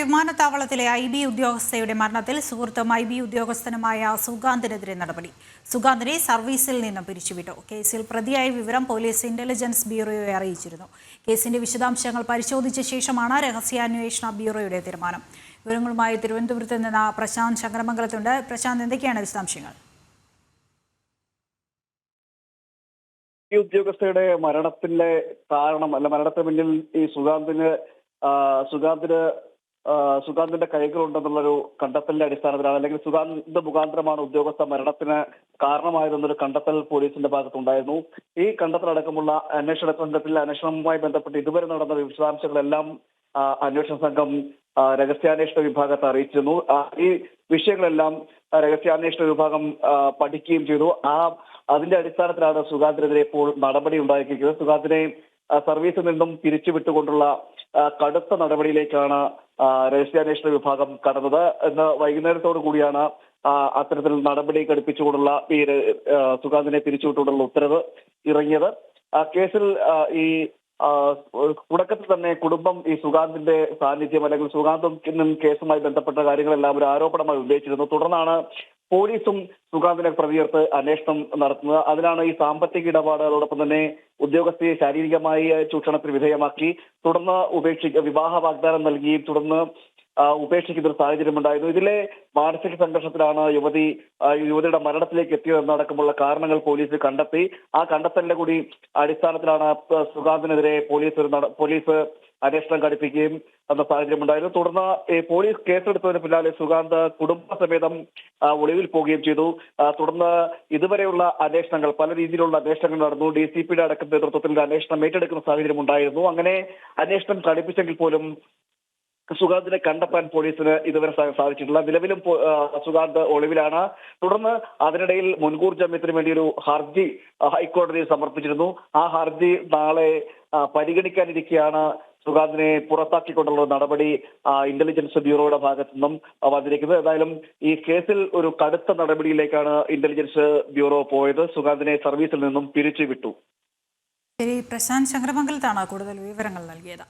വിമാനത്താവളത്തിലെ IB ഉദ്യോഗസ്ഥയുടെ മരണത്തിൽ സുഹൃത്തും IB ഉദ്യോഗസ്ഥനുമായ സുഗാന്തിനെതിരെ നടപടി. സുഗാന്തിനെ സർവീസിൽ നിന്നും പിരിച്ചുവിട്ടു. കേസിൽ പ്രതിയായ വിവരം പോലീസ് ഇന്റലിജൻസ് ബ്യൂറോയെ അറിയിച്ചിരുന്നു. കേസിന്റെ വിശദാംശങ്ങൾ പരിശോധിച്ച ശേഷമാണ് രഹസ്യാന്വേഷണ ബ്യൂറോയുടെ തീരുമാനം. വിവരങ്ങളുമായി തിരുവനന്തപുരത്ത് നിന്ന് പ്രശാന്ത് ശങ്കരമംഗലത്തുണ്ട്. പ്രശാന്ത്, എന്തൊക്കെയാണ് വിശദാംശങ്ങൾ? ഈ ഉദ്യോഗസ്ഥയുടെ മരണത്തിന്റെ കാരണം മരണത്തിന് പിന്നിൽ ഈ സുഗാന്തിന്റെ കൈകളുണ്ടെന്നുള്ളൊരു കണ്ടെത്തലിന്റെ അടിസ്ഥാനത്തിലാണ്, അല്ലെങ്കിൽ സുഗാന്ത് മുഖാന്തരമാണ് ഉദ്യോഗസ്ഥ മരണത്തിന് കാരണമായതെന്നൊരു കണ്ടെത്തൽ പോലീസിന്റെ ഭാഗത്തുണ്ടായിരുന്നു. ഈ കണ്ടെത്തലടക്കമുള്ള അന്വേഷണ സംഘത്തിൽ അന്വേഷണവുമായി ബന്ധപ്പെട്ട് ഇതുവരെ നടന്ന വിശദാംശങ്ങളെല്ലാം അന്വേഷണ സംഘം രഹസ്യാന്വേഷണ വിഭാഗത്തെ അറിയിച്ചിരുന്നു. ഈ വിഷയങ്ങളെല്ലാം രഹസ്യാന്വേഷണ വിഭാഗം പഠിക്കുകയും ചെയ്തു. അതിന്റെ അടിസ്ഥാനത്തിലാണ് സുഗാന്തിനെതിരെ ഇപ്പോൾ നടപടി ഉണ്ടായിരിക്കുന്നത്. സുഗാന്തിനെ സർവീസിൽ നിന്നും പിരിച്ചുവിട്ടുകൊണ്ടുള്ള കടുത്ത നടപടിയിലേക്കാണ് രഹസ്യാന്വേഷണ വിഭാഗം കടന്നത്. ഇന്ന് വൈകുന്നേരത്തോടു കൂടിയാണ് അത്തരത്തിൽ നടപടി ഘടിപ്പിച്ചുകൊണ്ടുള്ള ഈ സുഗാന്തിനെ പിരിച്ചുവിട്ടുകൊണ്ടുള്ള ഉത്തരവ് ഇറങ്ങിയത്. കേസിൽ ഈ തുടക്കത്തിൽ തന്നെ കുടുംബം ഈ സുഗാന്തിന്റെ സാന്നിധ്യം അല്ലെങ്കിൽ സുഗാന്തും കേസുമായി ബന്ധപ്പെട്ട കാര്യങ്ങളെല്ലാം ഒരു ആരോപണമായി ഉന്നയിച്ചിരുന്നു. തുടർന്നാണ് പോലീസും സുഗാന്തിനെ പ്രതിയേർത്ത് അന്വേഷണം നടത്തുന്നത്. അതിലാണ് ഈ സാമ്പത്തിക ഇടപാടുകളോടൊപ്പം തന്നെ ഉദ്യോഗസ്ഥയെ ശാരീരികമായി ചൂഷണത്തിന് വിധേയമാക്കി തുടർന്ന് വിവാഹ വാഗ്ദാനം നൽകിയും തുടർന്ന് ഉപേക്ഷിക്കുന്ന ഒരു സാഹചര്യം ഉണ്ടായിരുന്നു. ഇതിലെ മാനസിക സംഘർഷത്തിലാണ് യുവതിയുടെ മരണത്തിലേക്ക് എത്തിയതെന്നടക്കമുള്ള കാരണങ്ങൾ പോലീസ് കണ്ടെത്തി. ആ കണ്ടെത്തലിന്റെ കൂടി അടിസ്ഥാനത്തിലാണ് സുഗാന്തിനെതിരെ പോലീസ് അന്വേഷണം ഘടിപ്പിക്കുകയും എന്ന സാഹചര്യം ഉണ്ടായിരുന്നു. തുടർന്ന് പോലീസ് കേസെടുത്തതിന് പിന്നാലെ സുഗാന്ത് കുടുംബസമേതം ഒളിവിൽ പോവുകയും ചെയ്തു. തുടർന്ന് ഇതുവരെയുള്ള അന്വേഷണങ്ങൾ, പല രീതിയിലുള്ള അന്വേഷണങ്ങൾ നടന്നു. DCPയുടെ അടക്കം നേതൃത്വത്തിൽ അന്വേഷണം ഏറ്റെടുക്കുന്ന സാഹചര്യം ഉണ്ടായിരുന്നു. അങ്ങനെ അന്വേഷണം ഘടിപ്പിച്ചെങ്കിൽ പോലും സുഗാന്തിനെ കണ്ടെത്താൻ പോലീസിന് ഇതുവരെ സാധിച്ചിട്ടില്ല. നിലവിലും സുഗാന്ത് ഒളിവിലാണ്. തുടർന്ന് അതിനിടയിൽ മുൻകൂർ ജാമ്യത്തിന് വേണ്ടി ഒരു ഹർജി ഹൈക്കോടതിയിൽ സമർപ്പിച്ചിരുന്നു. ആ ഹർജി നാളെ പരിഗണിക്കാനിരിക്കെയാണ് സുഗാന്തിനെ പുറത്താക്കിക്കൊണ്ടുള്ള നടപടി ഇന്റലിജൻസ് ബ്യൂറോയുടെ ഭാഗത്തു നിന്നും വന്നിരിക്കുന്നത്. ഏതായാലും ഈ കേസിൽ ഒരു കടുത്ത നടപടിയിലേക്കാണ് ഇന്റലിജൻസ് ബ്യൂറോ പോയത്. സുഗാന്തിനെ സർവീസിൽ നിന്നും പിരിച്ചുവിട്ടു. പ്രശാന്ത് ശങ്കരമംഗലത്താണ് കൂടുതൽ വിവരങ്ങൾ നൽകിയത്.